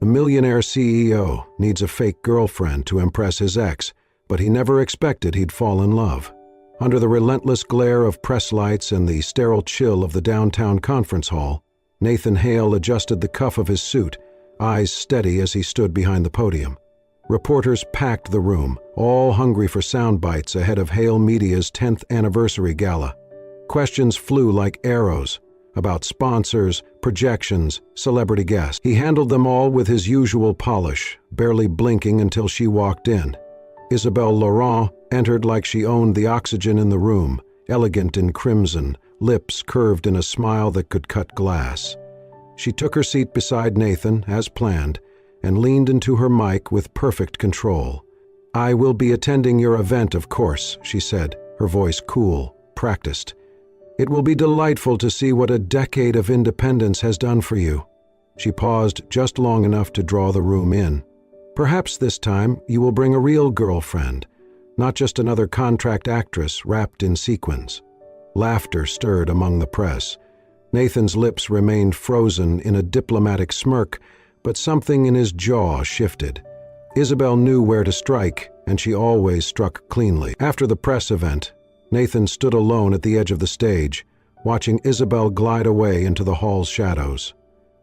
A millionaire CEO needs a fake girlfriend to impress his ex, but he never expected he'd fall in love. Under the relentless glare of press lights and the sterile chill of the downtown conference hall, Nathan Hale adjusted the cuff of his suit, eyes steady as he stood behind the podium. Reporters packed the room, all hungry for sound bites ahead of Hale Media's 10th anniversary gala. Questions flew like arrows about sponsors, projections, celebrity guests. He handled them all with his usual polish, barely blinking until she walked in. Isabelle Laurent entered like she owned the oxygen in the room, elegant in crimson, lips curved in a smile that could cut glass. She took her seat beside Nathan, as planned, and leaned into her mic with perfect control. "I will be attending your event, of course," she said, her voice cool, practiced. "It will be delightful to see what a decade of independence has done for you." She paused just long enough to draw the room in. "Perhaps this time you will bring a real girlfriend, not just another contract actress wrapped in sequins." Laughter stirred among the press. Nathan's lips remained frozen in a diplomatic smirk, but something in his jaw shifted. Isabelle knew where to strike, and she always struck cleanly. After the press event, Nathan stood alone at the edge of the stage, watching Isabelle glide away into the hall's shadows.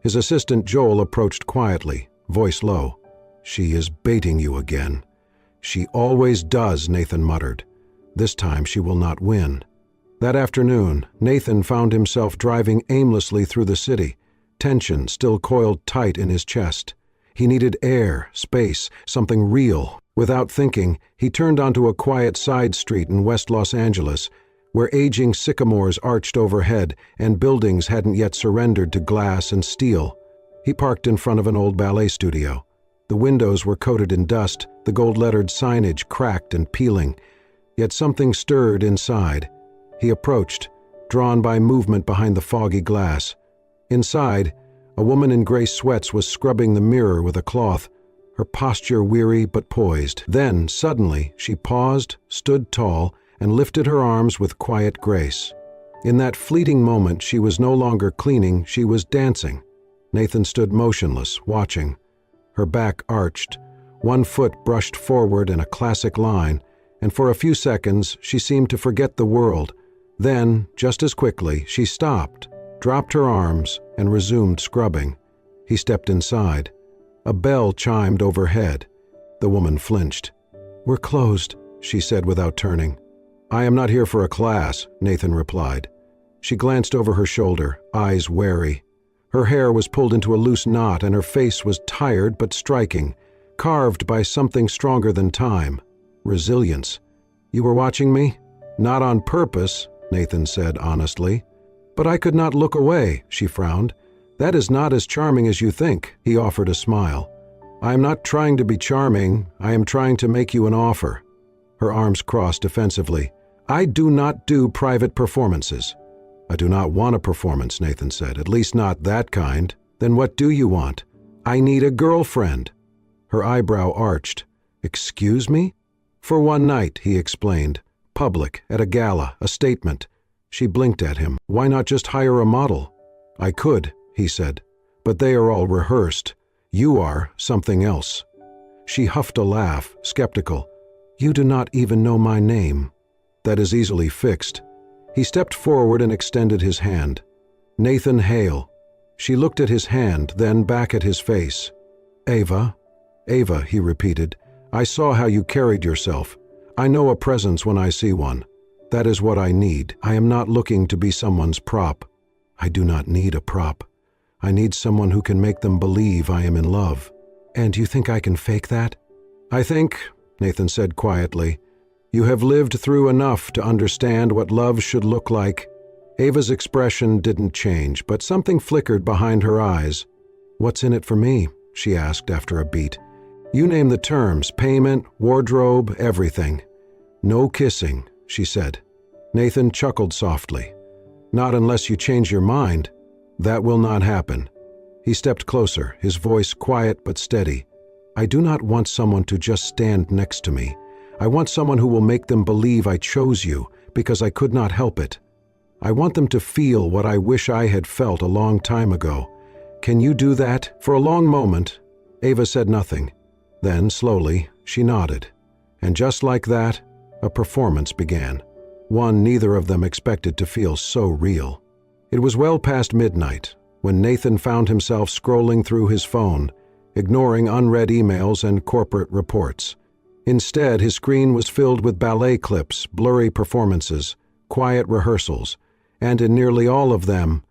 His assistant Joel approached quietly, voice low. "She is baiting you again." "She always does," Nathan muttered. "This time she will not win." That afternoon, Nathan found himself driving aimlessly through the city, tension still coiled tight in his chest. He needed air, space, something real. Without thinking, he turned onto a quiet side street in West Los Angeles, where aging sycamores arched overhead and buildings hadn't yet surrendered to glass and steel. He parked in front of an old ballet studio. The windows were coated in dust, the gold-lettered signage cracked and peeling, yet something stirred inside. He approached, drawn by movement behind the foggy glass. Inside, a woman in gray sweats was scrubbing the mirror with a cloth, her posture weary but poised. Then, suddenly, she paused, stood tall, and lifted her arms with quiet grace. In that fleeting moment, she was no longer cleaning, she was dancing. Nathan stood motionless, watching. Her back arched, one foot brushed forward in a classic line, and for a few seconds she seemed to forget the world. Then, just as quickly, she stopped, dropped her arms, and resumed scrubbing. He stepped inside. A bell chimed overhead. The woman flinched. "We're closed," she said without turning. "I am not here for a class," Nathan replied. She glanced over her shoulder, eyes wary. Her hair was pulled into a loose knot and her face was tired but striking, carved by something stronger than time. Resilience. "You were watching me?" "Not on purpose," Nathan said honestly. "But I could not look away," she frowned. "That is not as charming as you think," he offered a smile. "I am not trying to be charming, I am trying to make you an offer." Her arms crossed defensively. "I do not do private performances." "I do not want a performance," Nathan said, "at least not that kind." "Then what do you want?" "I need a girlfriend." Her eyebrow arched. "Excuse me?" "For one night," he explained. "Public, at a gala, a statement." She blinked at him. "Why not just hire a model?" "I could," he said, "but they are all rehearsed. You are something else." She huffed a laugh, skeptical. "You do not even know my name." "That is easily fixed." He stepped forward and extended his hand. "Nathan Hale." She looked at his hand, then back at his face. "Ava." "Ava," he repeated. "I saw how you carried yourself. I know a presence when I see one. That is what I need. I am not looking to be someone's prop." "I do not need a prop. I need someone who can make them believe I am in love." "And you think I can fake that?" "I think," Nathan said quietly, "you have lived through enough to understand what love should look like." Ava's expression didn't change, but something flickered behind her eyes. "What's in it for me?" she asked after a beat. "You name the terms, payment, wardrobe, everything." "No kissing," she said. Nathan chuckled softly. "Not unless you change your mind." "That will not happen." He stepped closer, his voice quiet but steady. "I do not want someone to just stand next to me. I want someone who will make them believe I chose you because I could not help it. I want them to feel what I wish I had felt a long time ago. Can you do that?" For a long moment, Ava said nothing. Then, slowly, she nodded. And just like that, a performance began. One neither of them expected to feel so real. It was well past midnight when Nathan found himself scrolling through his phone, ignoring unread emails and corporate reports. Instead, his screen was filled with ballet clips, blurry performances, quiet rehearsals, and in nearly all of them,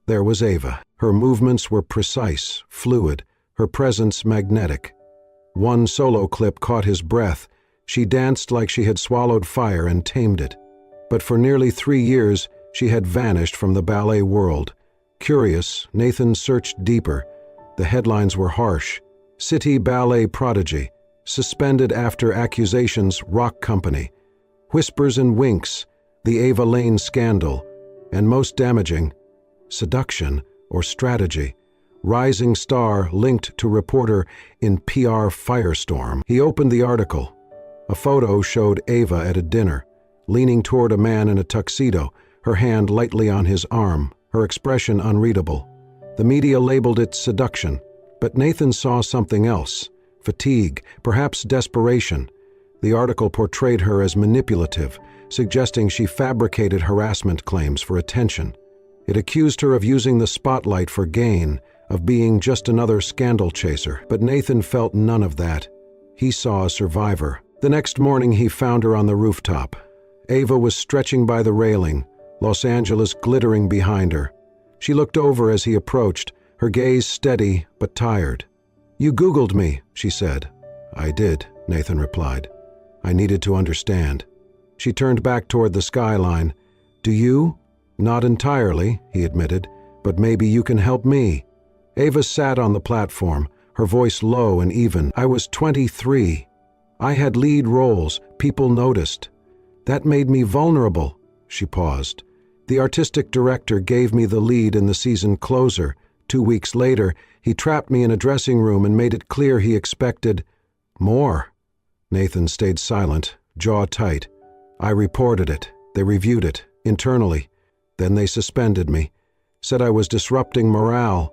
there was Ava. Her movements were precise, fluid, her presence magnetic. One solo clip caught his breath. She danced like she had swallowed fire and tamed it. But for nearly 3 years, she had vanished from the ballet world. Curious, Nathan searched deeper. The headlines were harsh. City ballet prodigy, suspended after accusations, rock company. Whispers and winks, the Ava Lane scandal. And most damaging, seduction or strategy. Rising star linked to reporter in PR firestorm. He opened the article. A photo showed Ava at a dinner, leaning toward a man in a tuxedo, her hand lightly on his arm, her expression unreadable. The media labeled it seduction, but Nathan saw something else. Fatigue, perhaps desperation. The article portrayed her as manipulative, suggesting she fabricated harassment claims for attention. It accused her of using the spotlight for gain, of being just another scandal chaser, but Nathan felt none of that. He saw a survivor. The next morning he found her on the rooftop. Ava was stretching by the railing, Los Angeles glittering behind her. She looked over as he approached, her gaze steady but tired. "You Googled me," she said. "I did," Nathan replied. "I needed to understand." She turned back toward the skyline. "Do you?" "Not entirely," he admitted, "but maybe you can help me." Ava sat on the platform, her voice low and even. "I was 23. I had lead roles, people noticed. That made me vulnerable." She paused. "The artistic director gave me the lead in the season closer. 2 weeks later, he trapped me in a dressing room and made it clear he expected more." Nathan stayed silent, jaw tight. "I reported it. They reviewed it, internally. Then they suspended me. Said I was disrupting morale."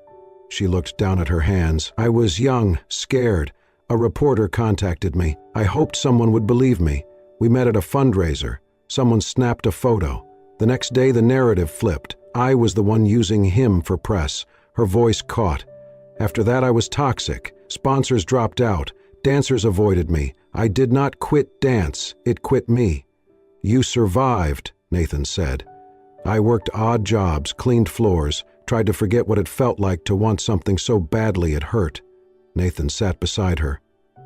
She looked down at her hands. "I was young, scared. A reporter contacted me. I hoped someone would believe me. We met at a fundraiser. Someone snapped a photo. The next day the narrative flipped. I was the one using him for press." Her voice caught. "After that I was toxic. Sponsors dropped out. Dancers avoided me. I did not quit dance. It quit me." "You survived," Nathan said. "I worked odd jobs, cleaned floors, tried to forget what it felt like to want something so badly it hurt." Nathan sat beside her.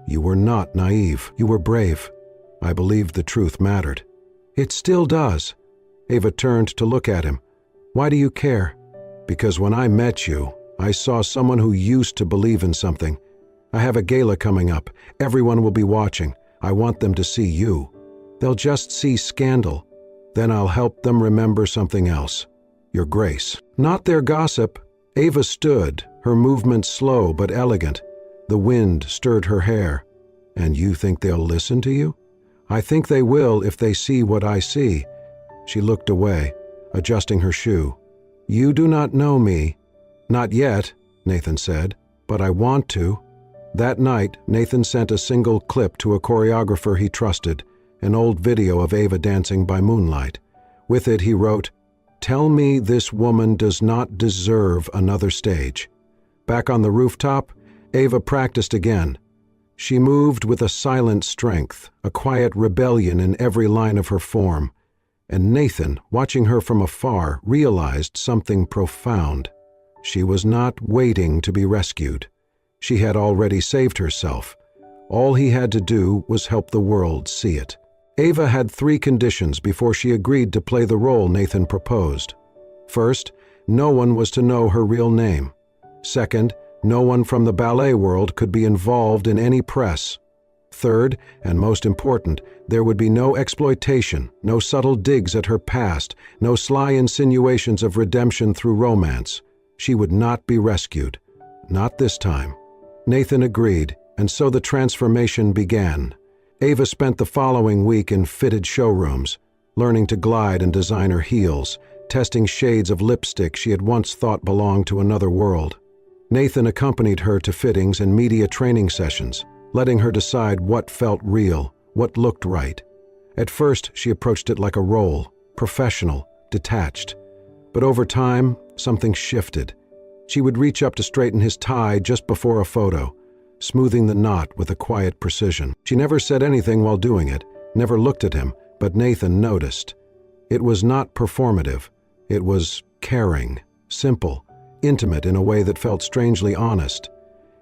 "You were not naive. You were brave. I believed the truth mattered." "It still does." Ava turned to look at him. "Why do you care?" "Because when I met you, I saw someone who used to believe in something. I have a gala coming up. Everyone will be watching. I want them to see you. They'll just see scandal. Then I'll help them remember something else. Your grace." "Not their gossip." Ava stood, her movement slow but elegant. The wind stirred her hair. "And you think they'll listen to you?" "I think they will if they see what I see." She looked away, adjusting her shoe. "You do not know me." "Not yet," Nathan said, "but I want to." That night, Nathan sent a single clip to a choreographer he trusted, an old video of Ava dancing by moonlight. With it he wrote, "Tell me this woman does not deserve another stage." Back on the rooftop, Ava practiced again. She moved with a silent strength, a quiet rebellion in every line of her form. And Nathan, watching her from afar, realized something profound. She was not waiting to be rescued. She had already saved herself. All he had to do was help the world see it. Ava had 3 conditions before she agreed to play the role Nathan proposed. First, no one was to know her real name. Second, no one from the ballet world could be involved in any press. Third, and most important, there would be no exploitation, no subtle digs at her past, no sly insinuations of redemption through romance. She would not be rescued. Not this time. Nathan agreed, and so the transformation began. Ava spent the following week in fitted showrooms, learning to glide and designer heels, testing shades of lipstick she had once thought belonged to another world. Nathan accompanied her to fittings and media training sessions, letting her decide what felt real, what looked right. At first, she approached it like a role, professional, detached. But over time, something shifted. She would reach up to straighten his tie just before a photo, smoothing the knot with a quiet precision. She never said anything while doing it, never looked at him, but Nathan noticed. It was not performative. It was caring, simple, intimate in a way that felt strangely honest.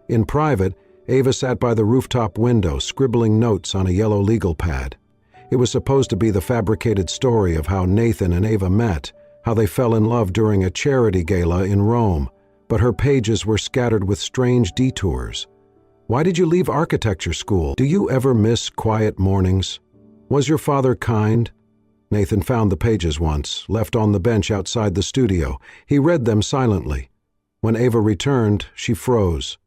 In private, Ava sat by the rooftop window, scribbling notes on a yellow legal pad. It was supposed to be the fabricated story of how Nathan and Ava met, how they fell in love during a charity gala in Rome, but her pages were scattered with strange detours. Why did you leave architecture school? Do you ever miss quiet mornings? Was your father kind? Nathan found the pages once, left on the bench outside the studio. He read them silently. When Ava returned, she froze.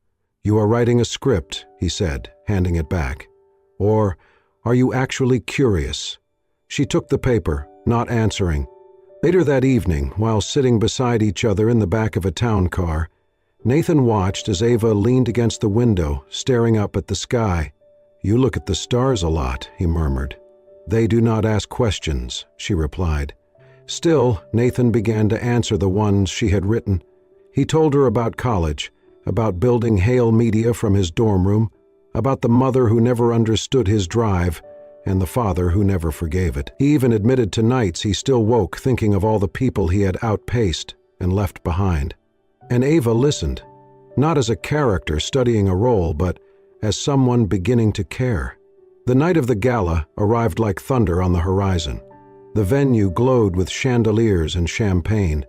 "You are writing a script," he said, handing it back. "Or are you actually curious?" She took the paper, not answering. Later that evening, while sitting beside each other in the back of a town car, Nathan watched as Ava leaned against the window, staring up at the sky. "You look at the stars a lot," he murmured. "They do not ask questions," she replied. Still, Nathan began to answer the ones she had written. He told her about college, about building Hale Media from his dorm room, about the mother who never understood his drive, and the father who never forgave it. He even admitted to nights he still woke thinking of all the people he had outpaced and left behind. And Ava listened, not as a character studying a role, but as someone beginning to care. The night of the gala arrived like thunder on the horizon. The venue glowed with chandeliers and champagne.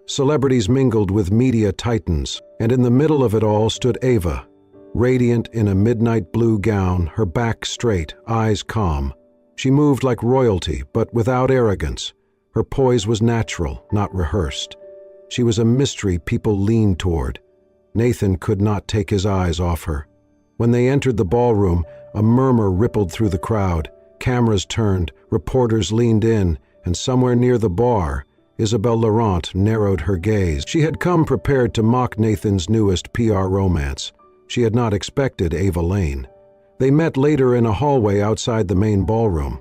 Celebrities mingled with media titans, and in the middle of it all stood Ava, radiant in a midnight blue gown, her back straight, eyes calm. She moved like royalty, but without arrogance. Her poise was natural, not rehearsed. She was a mystery people leaned toward. Nathan could not take his eyes off her. When they entered the ballroom, a murmur rippled through the crowd. Cameras turned, reporters leaned in, and somewhere near the bar, Isabelle Laurent narrowed her gaze. She had come prepared to mock Nathan's newest PR romance. She had not expected Ava Lane. They met later in a hallway outside the main ballroom.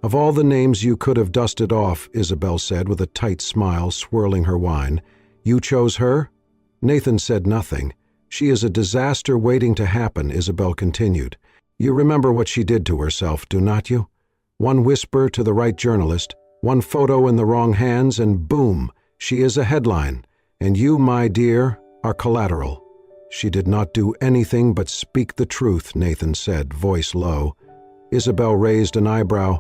"Of all the names you could have dusted off," Isabelle said with a tight smile swirling her wine, "you chose her?" Nathan said nothing. "She is a disaster waiting to happen," Isabelle continued. "You remember what she did to herself, do not you? One whisper to the right journalist, one photo in the wrong hands, and boom, she is a headline. And you, my dear, are collateral." "She did not do anything but speak the truth," Nathan said, voice low. Isabelle raised an eyebrow.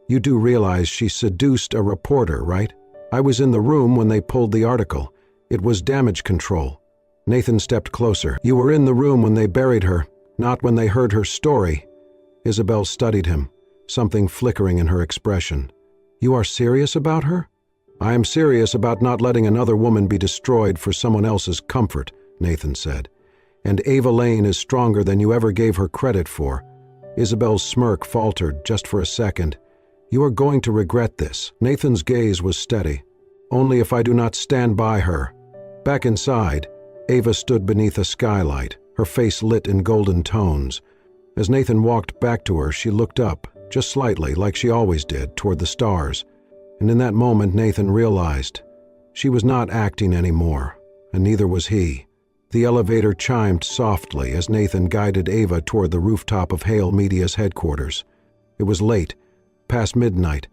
"You do realize she seduced a reporter, right? I was in the room when they pulled the article. It was damage control." Nathan stepped closer. "You were in the room when they buried her, not when they heard her story." Isabelle studied him, something flickering in her expression. "You are serious about her?" "I am serious about not letting another woman be destroyed for someone else's comfort," Nathan said. "And Ava Lane is stronger than you ever gave her credit for." Isabel's smirk faltered just for a second. "You are going to regret this." Nathan's gaze was steady. "Only if I do not stand by her." Back inside, Ava stood beneath a skylight, her face lit in golden tones. As Nathan walked back to her, she looked up, just slightly, like she always did, toward the stars. And in that moment, Nathan realized she was not acting anymore, and neither was he. The elevator chimed softly as Nathan guided Ava toward the rooftop of Hale Media's headquarters. It was late, past midnight,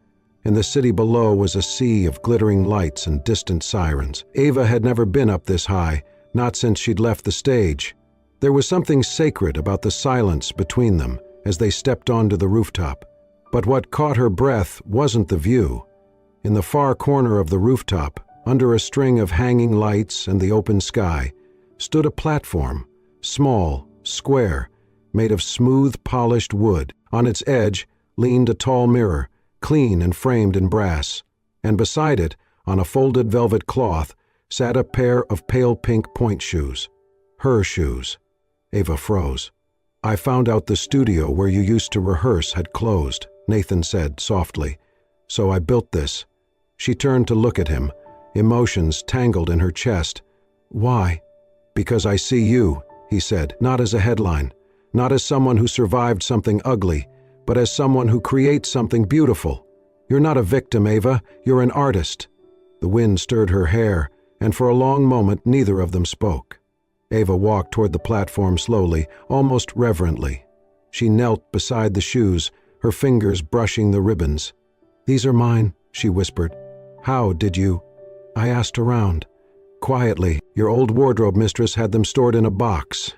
and the city below was a sea of glittering lights and distant sirens. Ava had never been up this high, not since she'd left the stage. There was something sacred about the silence between them as they stepped onto the rooftop. But what caught her breath wasn't the view. In the far corner of the rooftop, under a string of hanging lights and the open sky, stood a platform, small, square, made of smooth, polished wood. On its edge leaned a tall mirror, clean and framed in brass, and beside it, on a folded velvet cloth, sat a pair of pale pink point shoes. Her shoes. Ava froze. "I found out the studio where you used to rehearse had closed," Nathan said softly. "So I built this." She turned to look at him, emotions tangled in her chest. "Why?" "Because I see you," he said, "not as a headline, not as someone who survived something ugly, but as someone who creates something beautiful. You're not a victim, Ava, you're an artist." The wind stirred her hair, and for a long moment neither of them spoke. Ava walked toward the platform slowly, almost reverently. She knelt beside the shoes, her fingers brushing the ribbons. "These are mine," she whispered. "How did you?" "I asked around. Quietly, your old wardrobe mistress had them stored in a box."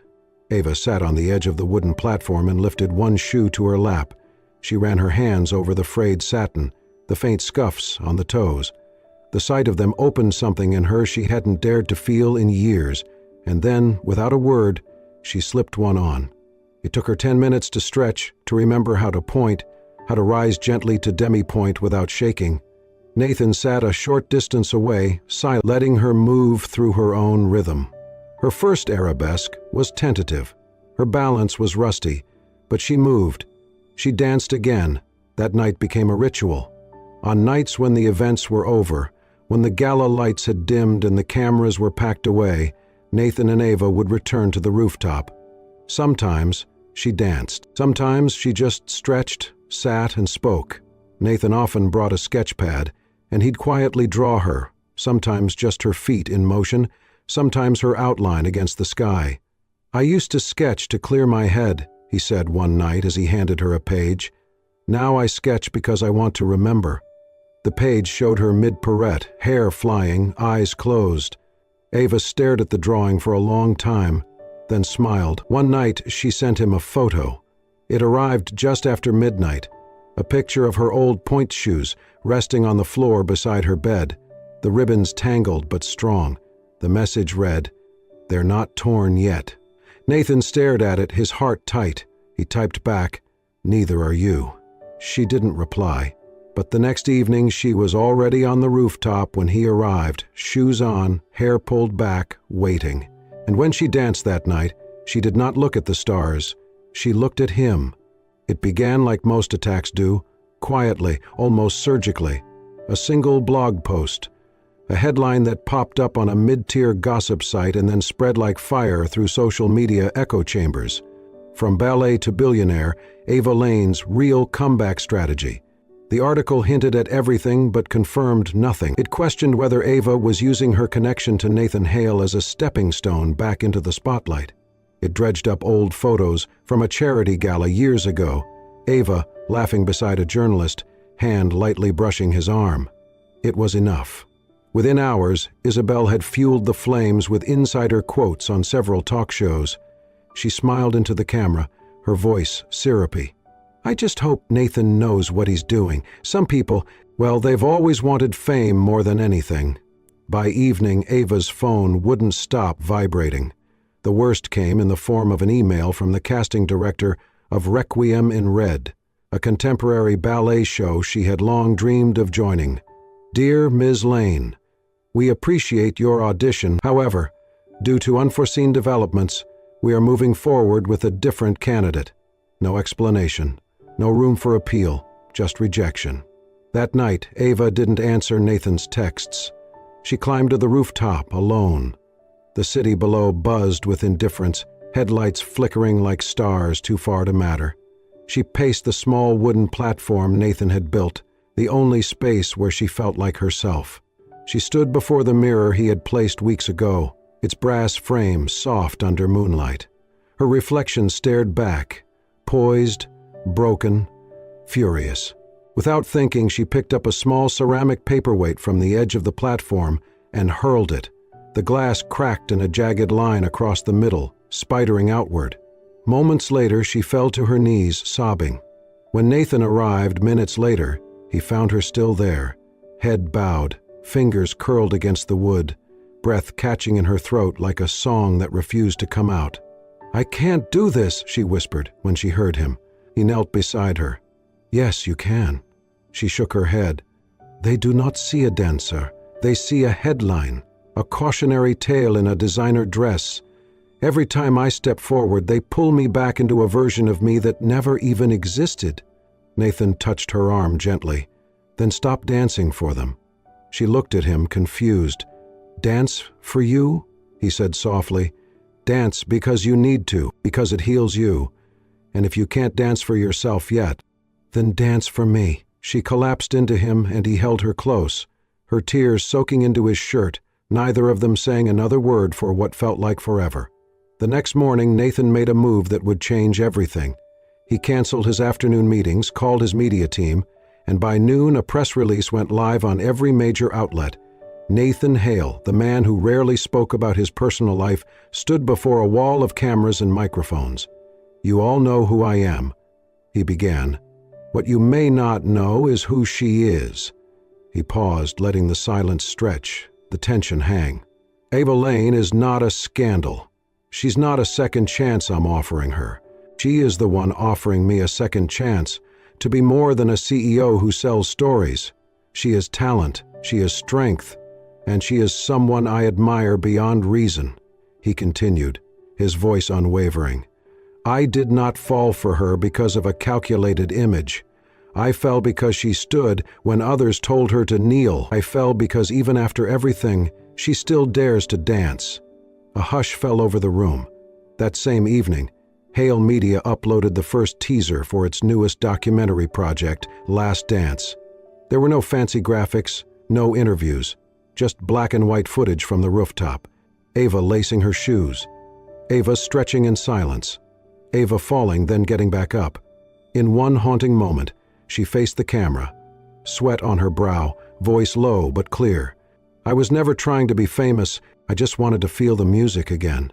Ava sat on the edge of the wooden platform and lifted one shoe to her lap. She ran her hands over the frayed satin, the faint scuffs on the toes. The sight of them opened something in her she hadn't dared to feel in years, and then, without a word, she slipped one on. It took her 10 minutes to stretch, to remember how to point, how to rise gently to demi-point without shaking. Nathan sat a short distance away, silent, letting her move through her own rhythm. Her first arabesque was tentative. Her balance was rusty, but she moved. She danced again. That night became a ritual. On nights when the events were over, when the gala lights had dimmed and the cameras were packed away, Nathan and Ava would return to the rooftop. Sometimes she danced. Sometimes she just stretched, sat, and spoke. Nathan often brought a sketch pad, and he'd quietly draw her, sometimes just her feet in motion, sometimes her outline against the sky. "I used to sketch to clear my head," he said one night as he handed her a page. "Now I sketch because I want to remember." The page showed her mid-pirouette, hair flying, eyes closed. Ava stared at the drawing for a long time, then smiled. One night she sent him a photo. It arrived just after midnight, a picture of her old pointe shoes resting on the floor beside her bed, the ribbons tangled but strong. The message read, "They're not torn yet." Nathan stared at it, his heart tight. He typed back, "Neither are you." She didn't reply. But the next evening she was already on the rooftop when he arrived, shoes on, hair pulled back, waiting. And when she danced that night, she did not look at the stars. She looked at him. It began like most attacks do, quietly, almost surgically. A single blog post, a headline that popped up on a mid-tier gossip site and then spread like fire through social media echo chambers. From ballet to billionaire, Ava Lane's real comeback strategy. The article hinted at everything but confirmed nothing. It questioned whether Ava was using her connection to Nathan Hale as a stepping stone back into the spotlight. It dredged up old photos from a charity gala years ago. Ava, laughing beside a journalist, hand lightly brushing his arm. It was enough. Within hours, Isabel had fueled the flames with insider quotes on several talk shows. She smiled into the camera, her voice syrupy. "I just hope Nathan knows what he's doing. Some people, well, they've always wanted fame more than anything." By evening, Ava's phone wouldn't stop vibrating. The worst came in the form of an email from the casting director of Requiem in Red, a contemporary ballet show she had long dreamed of joining. "Dear Ms. Lane, we appreciate your audition. However, due to unforeseen developments, we are moving forward with a different candidate." No explanation. No room for appeal, just rejection. That night, Ava didn't answer Nathan's texts. She climbed to the rooftop alone. The city below buzzed with indifference, headlights flickering like stars too far to matter. She paced the small wooden platform Nathan had built, the only space where she felt like herself. She stood before the mirror he had placed weeks ago, its brass frame soft under moonlight. Her reflection stared back, poised, broken, furious. Without thinking, she picked up a small ceramic paperweight from the edge of the platform and hurled it. The glass cracked in a jagged line across the middle, spidering outward. Moments later, she fell to her knees, sobbing. When Nathan arrived minutes later, he found her still there, head bowed, fingers curled against the wood, breath catching in her throat like a song that refused to come out. "I can't do this," she whispered when she heard him. He knelt beside her. "Yes, you can." She shook her head. "They do not see a dancer. They see a headline, a cautionary tale in a designer dress. Every time I step forward, they pull me back into a version of me that never even existed." Nathan touched her arm gently, then stopped dancing for them. She looked at him, confused. "Dance for you?" he said softly, Dance because you need to, because it heals you. And if you can't dance for yourself yet, then dance for me." She collapsed into him and he held her close, her tears soaking into his shirt, neither of them saying another word for what felt like forever. The next morning, Nathan made a move that would change everything. He canceled his afternoon meetings, called his media team, and by noon a press release went live on every major outlet. Nathan Hale, the man who rarely spoke about his personal life, stood before a wall of cameras and microphones. "You all know who I am," he began. "What you may not know is who she is." He paused, letting the silence stretch, the tension hang. "Ava Lane is not a scandal. She's not a second chance I'm offering her. She is the one offering me a second chance to be more than a CEO who sells stories. She is talent, she is strength, and she is someone I admire beyond reason," he continued, his voice unwavering. "I did not fall for her because of a calculated image. I fell because she stood when others told her to kneel. I fell because even after everything, she still dares to dance." A hush fell over the room. That same evening, Hale Media uploaded the first teaser for its newest documentary project, Last Dance. There were no fancy graphics, no interviews, just black and white footage from the rooftop. Ava lacing her shoes, Ava stretching in silence, Ava falling then getting back up. In one haunting moment, she faced the camera, sweat on her brow, voice low but clear. "I was never trying to be famous, I just wanted to feel the music again."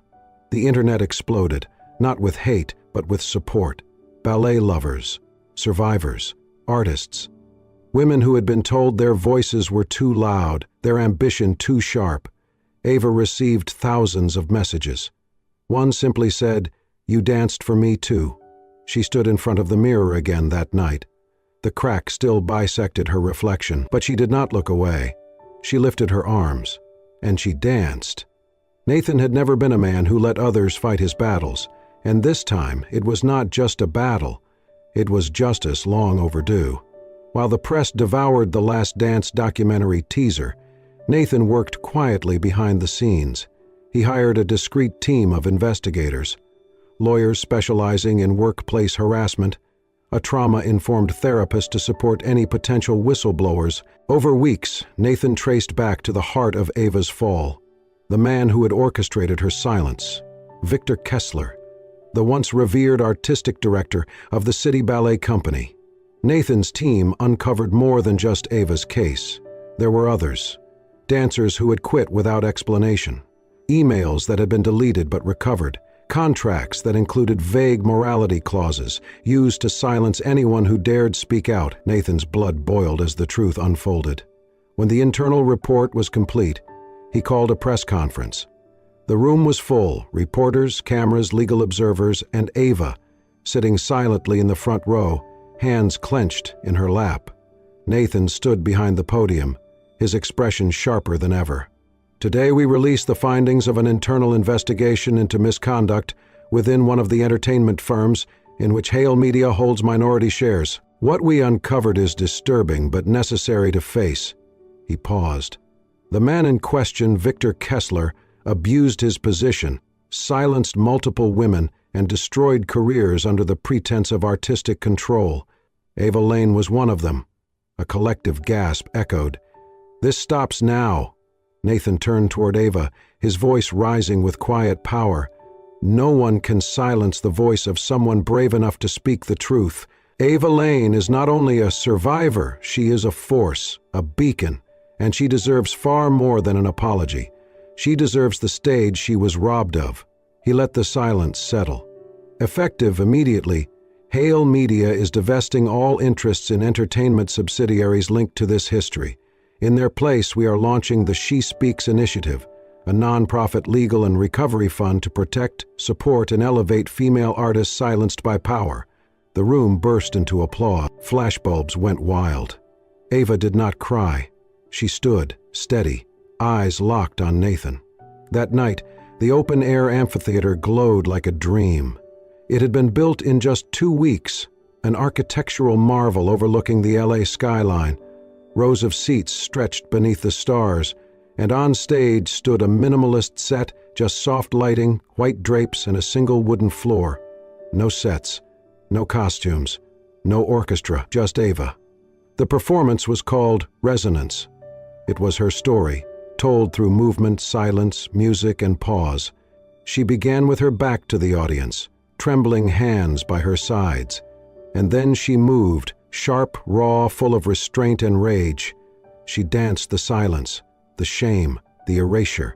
The internet exploded, not with hate, but with support. Ballet lovers, survivors, artists. Women who had been told their voices were too loud, their ambition too sharp. Ava received thousands of messages. One simply said, "You danced for me too." She stood in front of the mirror again that night. The crack still bisected her reflection, but she did not look away. She lifted her arms, and she danced. Nathan had never been a man who let others fight his battles, and this time it was not just a battle, it was justice long overdue. While the press devoured the Last Dance documentary teaser, Nathan worked quietly behind the scenes. He hired a discreet team of investigators, lawyers specializing in workplace harassment, a trauma-informed therapist to support any potential whistleblowers. Over weeks, Nathan traced back to the heart of Ava's fall, the man who had orchestrated her silence, Victor Kessler, the once revered artistic director of the City Ballet Company. Nathan's team uncovered more than just Ava's case. There were others, dancers who had quit without explanation, emails that had been deleted but recovered, contracts that included vague morality clauses used to silence anyone who dared speak out. Nathan's blood boiled as the truth unfolded. When the internal report was complete, he called a press conference. The room was full, reporters, cameras, legal observers, and Ava, sitting silently in the front row, hands clenched in her lap. Nathan stood behind the podium, his expression sharper than ever. "Today we release the findings of an internal investigation into misconduct within one of the entertainment firms in which Hale Media holds minority shares. What we uncovered is disturbing but necessary to face." He paused. The man in question, Victor Kessler, abused his position, silenced multiple women, and destroyed careers under the pretense of artistic control. Ava Lane was one of them. A collective gasp echoed. "This stops now." Nathan turned toward Ava, his voice rising with quiet power. "No one can silence the voice of someone brave enough to speak the truth. Ava Lane is not only a survivor, she is a force, a beacon, and she deserves far more than an apology. She deserves the stage she was robbed of." He let the silence settle. Effective immediately, Hale Media is divesting all interests in entertainment subsidiaries linked to this history. In their place, we are launching the She Speaks Initiative, a nonprofit legal and recovery fund to protect, support, and elevate female artists silenced by power. The room burst into applause. Flashbulbs went wild. Ava did not cry. She stood, steady, eyes locked on Nathan. That night, the open-air amphitheater glowed like a dream. It had been built in just 2 weeks, an architectural marvel overlooking the LA skyline. Rows of seats stretched beneath the stars, and on stage stood a minimalist set, just soft lighting, white drapes, and a single wooden floor. No sets, no costumes, no orchestra, just Ava. The performance was called Resonance. It was her story, told through movement, silence, music, and pause. She began with her back to the audience, trembling hands by her sides, and then she moved, sharp, raw, full of restraint and rage. She danced the silence, the shame, the erasure.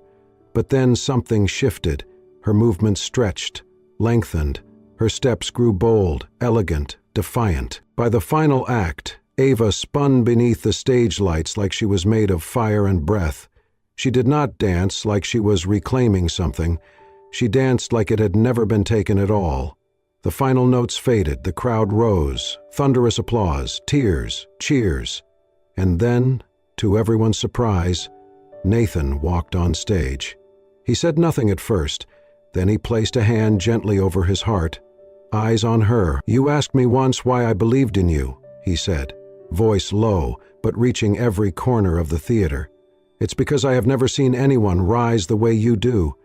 But then something shifted. Her movements stretched, lengthened. Her steps grew bold, elegant, defiant. By the final act, Ava spun beneath the stage lights like she was made of fire and breath. She did not dance like she was reclaiming something. She danced like it had never been taken at all. The final notes faded, the crowd rose, thunderous applause, tears, cheers. And then, to everyone's surprise, Nathan walked on stage. He said nothing at first, then he placed a hand gently over his heart, eyes on her. "You asked me once why I believed in you," he said, voice low, but reaching every corner of the theater. "It's because I have never seen anyone rise the way you do.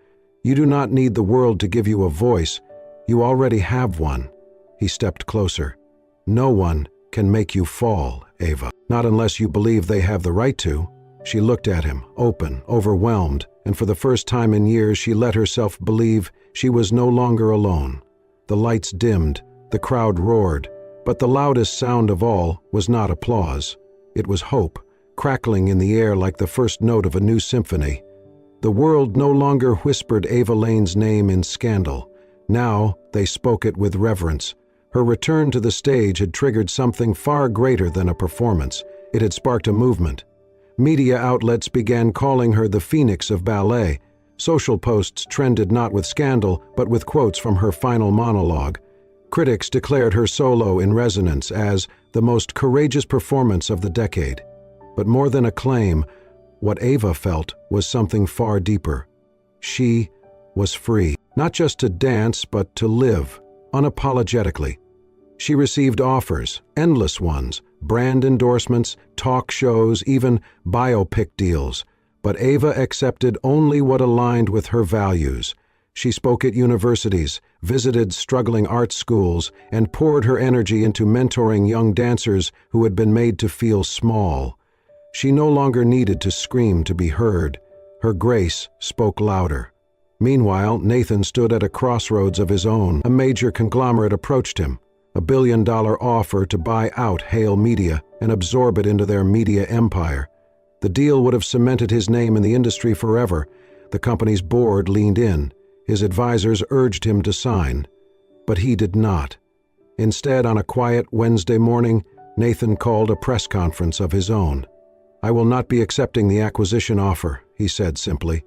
You do not need the world to give you a voice. You already have one." He stepped closer. "No one can make you fall, Ava. Not unless you believe they have the right to." She looked at him, open, overwhelmed, and for the first time in years she let herself believe she was no longer alone. The lights dimmed, the crowd roared, but the loudest sound of all was not applause. It was hope, crackling in the air like the first note of a new symphony. The world no longer whispered Ava Lane's name in scandal. Now they spoke it with reverence. Her return to the stage had triggered something far greater than a performance. It had sparked a movement. Media outlets began calling her the Phoenix of ballet. Social posts trended not with scandal, but with quotes from her final monologue. Critics declared her solo in Resonance as the most courageous performance of the decade. But more than acclaim, what Ava felt was something far deeper. She was free, not just to dance, but to live, unapologetically. She received offers, endless ones, brand endorsements, talk shows, even biopic deals. But Ava accepted only what aligned with her values. She spoke at universities, visited struggling art schools, and poured her energy into mentoring young dancers who had been made to feel small. She no longer needed to scream to be heard. Her grace spoke louder. Meanwhile, Nathan stood at a crossroads of his own. A major conglomerate approached him, a billion-dollar offer to buy out Hale Media and absorb it into their media empire. The deal would have cemented his name in the industry forever. The company's board leaned in. His advisors urged him to sign, but he did not. Instead, on a quiet Wednesday morning, Nathan called a press conference of his own. "I will not be accepting the acquisition offer," he said simply.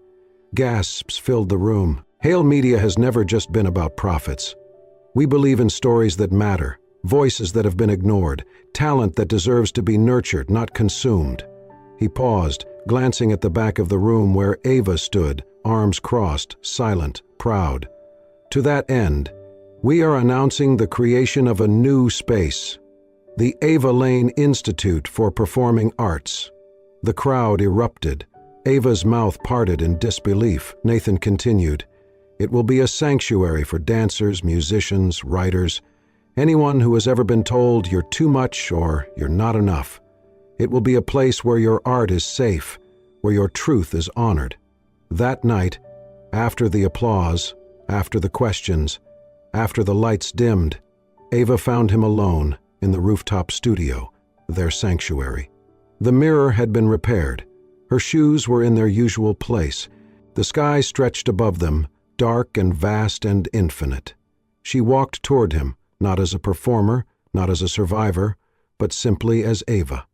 Gasps filled the room. Hale Media has never just been about profits. We believe in stories that matter, voices that have been ignored, talent that deserves to be nurtured, not consumed. He paused, glancing at the back of the room where Ava stood, arms crossed, silent, proud. "To that end, we are announcing the creation of a new space, the Ava Lane Institute for Performing Arts." The crowd erupted. Ava's mouth parted in disbelief. Nathan continued, "It will be a sanctuary for dancers, musicians, writers, anyone who has ever been told you're too much or you're not enough. It will be a place where your art is safe, where your truth is honored." That night, after the applause, after the questions, after the lights dimmed, Ava found him alone in the rooftop studio, their sanctuary. The mirror had been repaired. Her shoes were in their usual place. The sky stretched above them, dark and vast and infinite. She walked toward him, not as a performer, not as a survivor, but simply as Ava.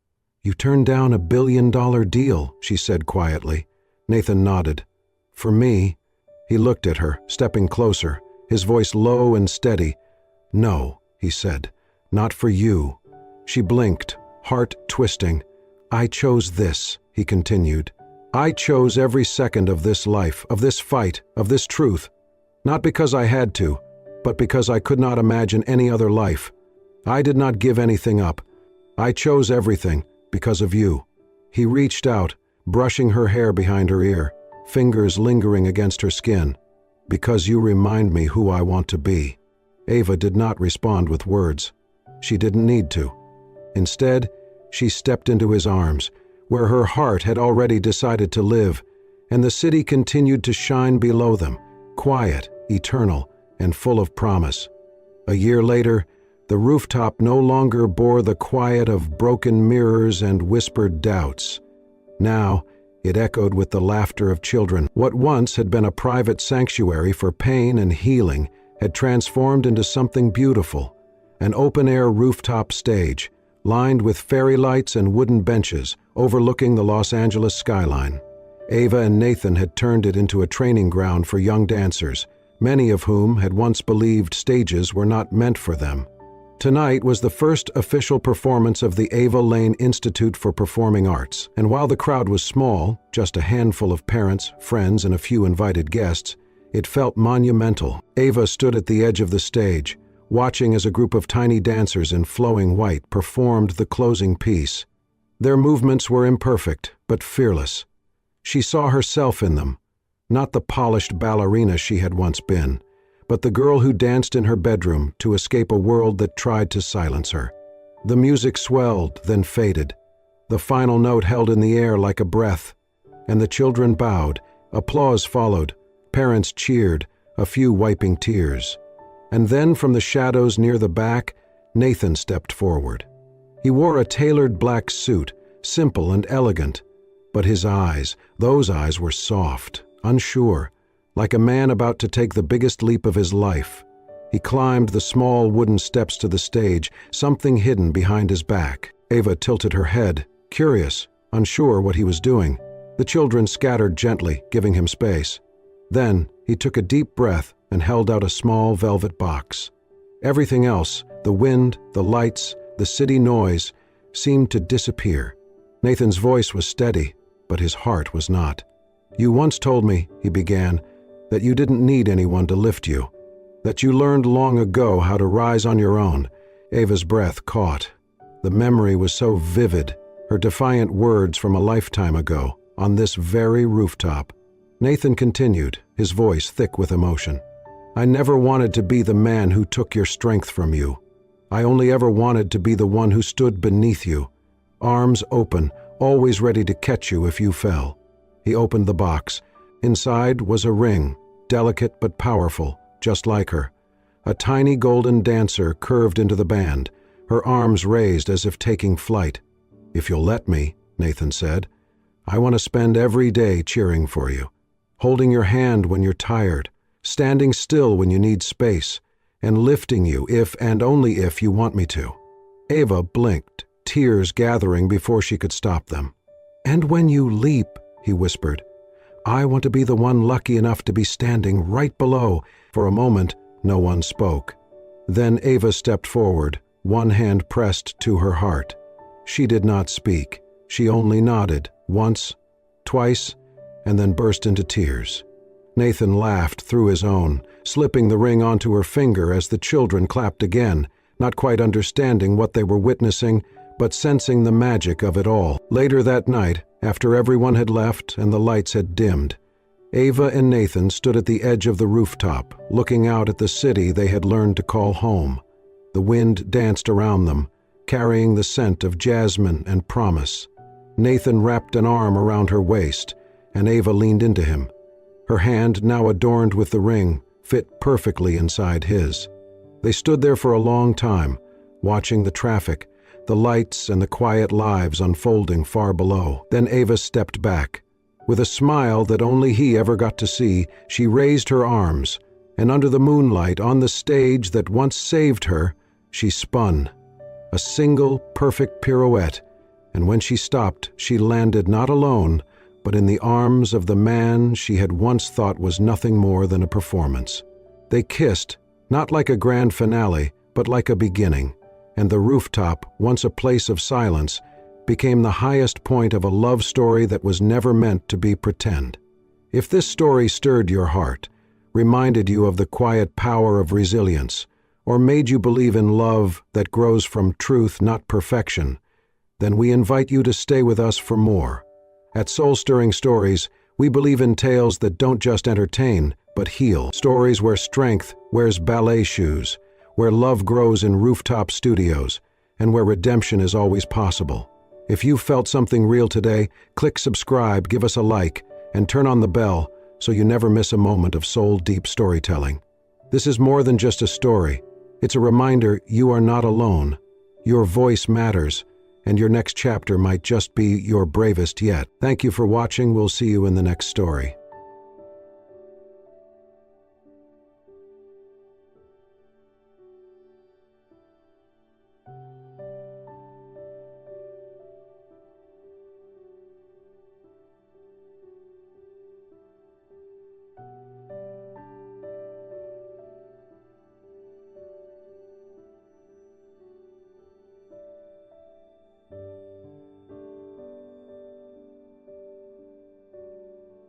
"You turned down $1 billion deal," she said quietly. Nathan nodded. "For me." He looked at her, stepping closer, his voice low and steady. "No," he said, "not for you." She blinked, heart twisting. "I chose this," he continued. "I chose every second of this life, of this fight, of this truth. Not because I had to, but because I could not imagine any other life. I did not give anything up. I chose everything because of you." He reached out, brushing her hair behind her ear, fingers lingering against her skin. "Because you remind me who I want to be." Ava did not respond with words. She didn't need to. Instead, she stepped into his arms, where her heart had already decided to live, and the city continued to shine below them, quiet, eternal, and full of promise. A year later, the rooftop no longer bore the quiet of broken mirrors and whispered doubts. Now, it echoed with the laughter of children. What once had been a private sanctuary for pain and healing had transformed into something beautiful, an open-air rooftop stage, lined with fairy lights and wooden benches overlooking the Los Angeles skyline. Ava and Nathan had turned it into a training ground for young dancers, many of whom had once believed stages were not meant for them. Tonight was the first official performance of the Ava Lane Institute for Performing Arts, and while the crowd was small, just a handful of parents, friends, and a few invited guests, it felt monumental. Ava stood at the edge of the stage, watching as a group of tiny dancers in flowing white performed the closing piece. Their movements were imperfect, but fearless. She saw herself in them, not the polished ballerina she had once been, but the girl who danced in her bedroom to escape a world that tried to silence her. The music swelled, then faded. The final note held in the air like a breath, and the children bowed. Applause followed. Parents cheered, a few wiping tears. And then from the shadows near the back, Nathan stepped forward. He wore a tailored black suit, simple and elegant, but his eyes, those eyes were soft, unsure, like a man about to take the biggest leap of his life. He climbed the small wooden steps to the stage, something hidden behind his back. Ava tilted her head, curious, unsure what he was doing. The children scattered gently, giving him space. Then he took a deep breath and held out a small velvet box. Everything else, the wind, the lights, the city noise, seemed to disappear. Nathan's voice was steady, but his heart was not. "You once told me," he began, "that you didn't need anyone to lift you, that you learned long ago how to rise on your own." Ava's breath caught. The memory was so vivid, her defiant words from a lifetime ago, on this very rooftop. Nathan continued, his voice thick with emotion. "I never wanted to be the man who took your strength from you. I only ever wanted to be the one who stood beneath you, arms open, always ready to catch you if you fell." He opened the box. Inside was a ring, delicate but powerful, just like her. A tiny golden dancer curved into the band, her arms raised as if taking flight. "If you'll let me," Nathan said, "I want to spend every day cheering for you, holding your hand when you're tired, standing still when you need space, and lifting you if and only if you want me to." Ava blinked, tears gathering before she could stop them. "And when you leap," he whispered, "I want to be the one lucky enough to be standing right below." For a moment, no one spoke. Then Ava stepped forward, one hand pressed to her heart. She did not speak. She only nodded, once, twice, and then burst into tears. Nathan laughed through his own, slipping the ring onto her finger as the children clapped again, not quite understanding what they were witnessing, but sensing the magic of it all. Later that night, after everyone had left and the lights had dimmed, Ava and Nathan stood at the edge of the rooftop, looking out at the city they had learned to call home. The wind danced around them, carrying the scent of jasmine and promise. Nathan wrapped an arm around her waist, and Ava leaned into him. Her hand, now adorned with the ring, fit perfectly inside his. They stood there for a long time, watching the traffic, the lights and the quiet lives unfolding far below. Then Ava stepped back. With a smile that only he ever got to see, she raised her arms, and under the moonlight on the stage that once saved her, she spun. A single, perfect pirouette, and when she stopped, she landed not alone, but in the arms of the man she had once thought was nothing more than a performance. They kissed, not like a grand finale, but like a beginning, and the rooftop, once a place of silence, became the highest point of a love story that was never meant to be pretend. If this story stirred your heart, reminded you of the quiet power of resilience, or made you believe in love that grows from truth, not perfection, then we invite you to stay with us for more. At Soul Stirring Stories, we believe in tales that don't just entertain, but heal. Stories where strength wears ballet shoes, where love grows in rooftop studios, and where redemption is always possible. If you felt something real today, click subscribe, give us a like, and turn on the bell so you never miss a moment of soul-deep storytelling. This is more than just a story. It's a reminder you are not alone. Your voice matters, and your next chapter might just be your bravest yet. Thank you for watching. We'll see you in the next story.